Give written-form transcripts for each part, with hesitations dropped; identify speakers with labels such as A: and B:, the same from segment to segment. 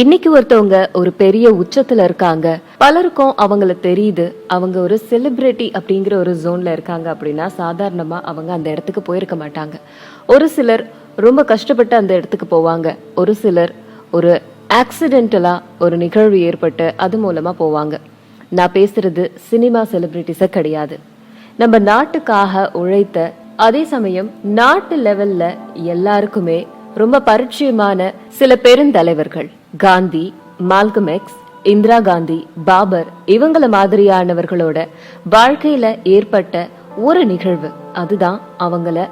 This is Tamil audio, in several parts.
A: இன்னைக்கு ஒருத்தவங்க ஒரு பெரிய உச்சத்துல இருக்காங்க, பலருக்கும் அவங்கள தெரியுது, அவங்க ஒரு செலிபிரிட்டி அப்படிங்கிற ஒரு ஜோன்ல இருக்காங்க அப்படின்னா சாதாரணமா அவங்க அந்த இடத்துக்கு போயிருக்க மாட்டாங்க. ஒரு சிலர் ரொம்ப கஷ்டப்பட்டு அந்த இடத்துக்கு போவாங்க, ஒரு சிலர் ஒரு ஆக்சிடென்டலா ஒரு நிகழ்வு ஏற்பட்டு அது மூலமா போவாங்க. நான் பேசுறது சினிமா செலிபிரிட்டிஸ கிடையாது. நம்ம நாட்டுக்காக உழைத்த, அதே சமயம் நாட்டு லெவல்ல எல்லாருக்குமே ரொம்ப பரிச்சயமான சில பெருந்தலைவர்கள், காந்தி, மால்கம் எக்ஸ், இந்திரா காந்தி, பாபர், இவங்கள மாதிரியானவர்களோட வாழ்க்கையில ஏற்பட்ட ஒரு நிகழ்வு, அதுதான் அவங்கள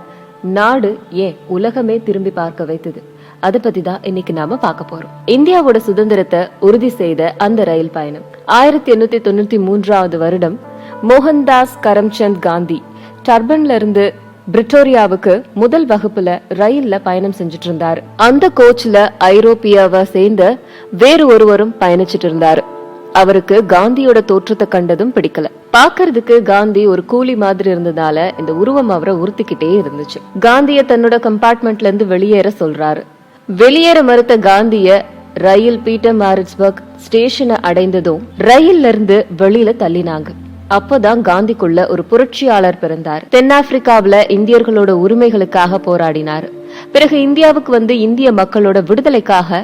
A: நாடு ஏன் உலகமே திரும்பி பார்க்க வைத்தது. அதை பத்தி தான் இன்னைக்கு நாம பார்க்க போறோம். இந்தியாவோட சுதந்திரத்தை உறுதி செய்த அந்த ரயில் பயணம் 1893 வருடம் மோகன்தாஸ் கரம்சந்த் காந்தி டர்பன்ல இருந்து பிரிட்டோரியாவுக்கு முதல் வகுப்புல ரயில்ல பயணம் செஞ்சுட்டு இருந்தாரு. அந்த கோச்ல ஐரோப்பியாவை சேர்ந்த வேறு ஒருவரும் பயணிச்சிட்டு இருந்தாரு. அவருக்கு காந்தியோட தோற்றத்தை கண்டதும் பிடிக்கல. பாக்குறதுக்கு காந்தி ஒரு கூலி மாதிரி இருந்ததால இந்த உருவம் அவரை உறுத்திக்கிட்டே இருந்துச்சு. காந்திய தன்னோட கம்பார்ட்மெண்ட்ல இருந்து வெளியேற சொல்றாரு. வெளியேற மறுத்த காந்திய ரயில் பீட்டர் மாரிட்ஸ்பர்க் ஸ்டேஷனை அடைந்ததும் ரயில்ல இருந்து வெளியில தள்ளினாங்க. அப்பதான் காந்திக்குள்ள ஒரு புரட்சியாளர் பிறந்தார். தென்னாப்பிரிக்காவில இந்தியர்களோட உரிமைகளுக்காக போராடினார். பிறகு இந்தியாவுக்கு வந்து இந்திய மக்களோட விடுதலைக்காக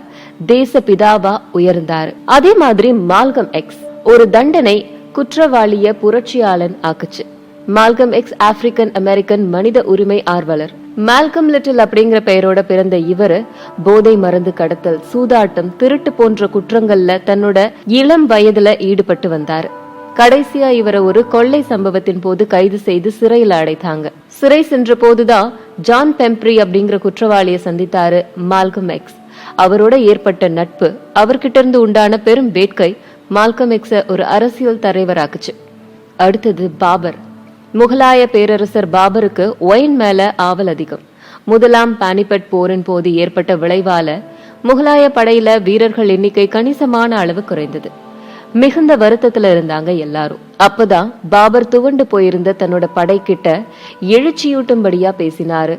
A: தேச பிதாவா உயர்ந்தார். அதே மாதிரி மால்கம் எக்ஸ் ஒரு தண்டனை குற்றவாளிய புரட்சியாளன் ஆக்குச்சு. மால்கம் எக்ஸ் ஆப்பிரிக்கன் அமெரிக்கன் மனித உரிமை ஆர்வலர். மால்கம் லிட்டில் அப்படிங்கிற பெயரோட பிறந்த இவரு போதை மருந்து கடத்தல், சூதாட்டம், திருட்டு போன்ற குற்றங்கள்ல தன்னோட இளம் வயதுல ஈடுபட்டு வந்தார். கடைசியா இவரை ஒரு கொள்ளை சம்பவத்தின் போது கைது செய்து சிறையில் அடைத்தாங்க. சிறை சென்ற போதுதான் ஜான் பெம்ப்ரி அப்படிங்கிற குற்றவாளியை சந்தித்தாரு மால்கம் எக்ஸ். அவரோட ஏற்பட்ட நட்பு, அவர்கிட்ட இருந்து உண்டான பெரும் வேட்கை மால்கம் எக்ஸ ஒரு அரசியல் தலைவராக்குச்சு. அடுத்தது பாபர். முகலாய பேரரசர் பாபருக்கு ஒயின் மேல ஆவல் அதிகம். முதலாம் பானிபட் போரின் போது ஏற்பட்ட விளைவால முகலாய படையில வீரர்கள் எண்ணிக்கை கணிசமான அளவு குறைந்தது. மிகுந்த வருத்தத்துல இருந்தாங்க எல்லாரும். அப்பதான் பாபர் துவண்டு போயிருந்த தன்னோட படை கிட்ட எழுச்சியூட்டும்படியா பேசினாரு.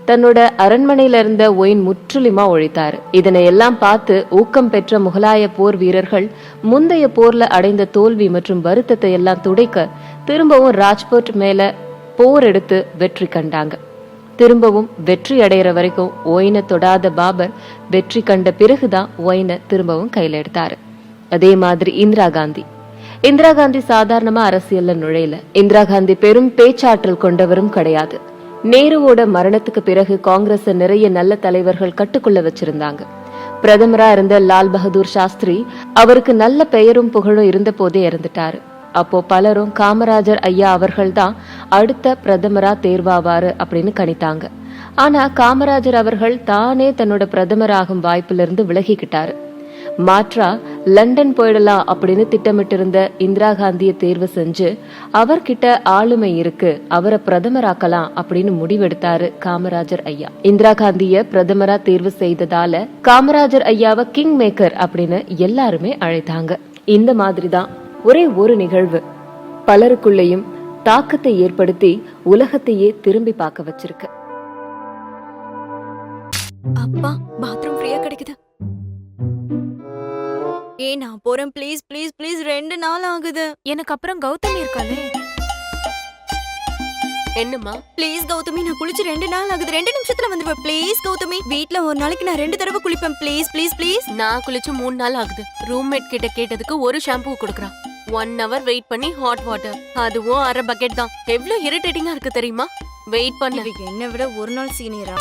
A: தன்னோட அரண்மனையில இருந்த ஒயின் முற்றிலுமா ஒழித்தாரு. இதனை எல்லாம் பார்த்து ஊக்கம் பெற்ற முகலாய போர் வீரர்கள் முந்தைய போர்ல அடைந்த தோல்வி மற்றும் வருத்தத்தை எல்லாம் துடைக்க திரும்பவும் ராஜ்போர்ட் மேல போர் எடுத்து வெற்றி கண்டாங்க. திரும்பவும் வெற்றி அடைகிற வரைக்கும் ஒயினை தொடாத பாபர் வெற்றி கண்ட பிறகுதான் ஒயினை திரும்பவும் கையில எடுத்தாரு. அதே மாதிரி இந்திரா காந்தி சாதாரணமா அரசியல்ல நுழையல. இந்திரா காந்தி பெரும் பேச்சாற்றல் கொண்டவரும் கிடையாது. நேருவோட மரணத்துக்கு பிறகு காங்கிரஸ் நிறைய நல்ல தலைவர்கள் கட்டுக்குள்ள வச்சிருந்தாங்க. பிரதமரா இருந்த லால் பகதூர் சாஸ்திரி, அவருக்கு நல்ல பெயரும் புகழும் இருந்த போதே இறந்துட்டாரு. அப்போ பலரும் காமராஜர் ஐயா அவர்கள் தான் அடுத்த பிரதமரா தேர்வாவாரு அப்படின்னு கணித்தாங்க. ஆனா காமராஜர் அவர்கள் தானே தன்னோட பிரதமராகும் வாய்ப்புல இருந்து விலகிக்கிட்டாரு. மாற்றா லண்டன் போயிடலாம் அப்படின்னு திட்டமிட்டு இருந்த இந்திரா காந்திய தேர்வு செஞ்சு அவர்கிட்ட ஆளுமை இருக்கு, அவரை பிரதமராக்கலாம் அப்படின்னு முடிவெடுத்தாரு காமராஜர் ஐயா. இந்திரா காந்திய பிரதமரா தேர்வு செய்ததால காமராஜர் ஐயாவை கிங் மேக்கர் அப்படின்னு எல்லாருமே அழைத்தாங்க. இந்த மாதிரிதான் ஒரே ஒரு நிகழ்வு பலருக்குள்ளேயும் தாக்கத்தை ஏற்படுத்தி உலகத்தையே திரும்பி பார்க்க வச்சிருக்கு.
B: அப்பா, பாத்ரூம் ஃப்ரீயா கிடைக்குது. நான் போறேன், ப்ளீஸ் ப்ளீஸ் ப்ளீஸ். 2 நாள் ஆகுது.
C: எனக்கு அப்புறம் கௌதமி இருக்காளே.
B: என்னம்மா? ப்ளீஸ் கௌதமி, நான் குளிச்சு 2 நாள் ஆகுது. 2 நிமிஷத்துல வந்துடுவேன். ப்ளீஸ் கௌதமி, வீட்ல ஒரு நாளைக்கு நான் 2 தடவை குளிப்பேன். Please please please.
C: நான் குளிச்சு 3 நாள் ஆகுது. ரூம்மேட் கிட்ட கேட்டதுக்கு ஒரு ஷாம்பு கொடுக்குறான். 1 hour வெயிட் பண்ணி ஹாட் வாட்டர், அதுவும் அரை பக்கெட் தான். எவ்வளவு இரிட்டேட்டிங்கா இருக்கு தெரியுமா? வெயிட் பண்ண
B: என்ன விட ஒரு நாள் சீனியரா?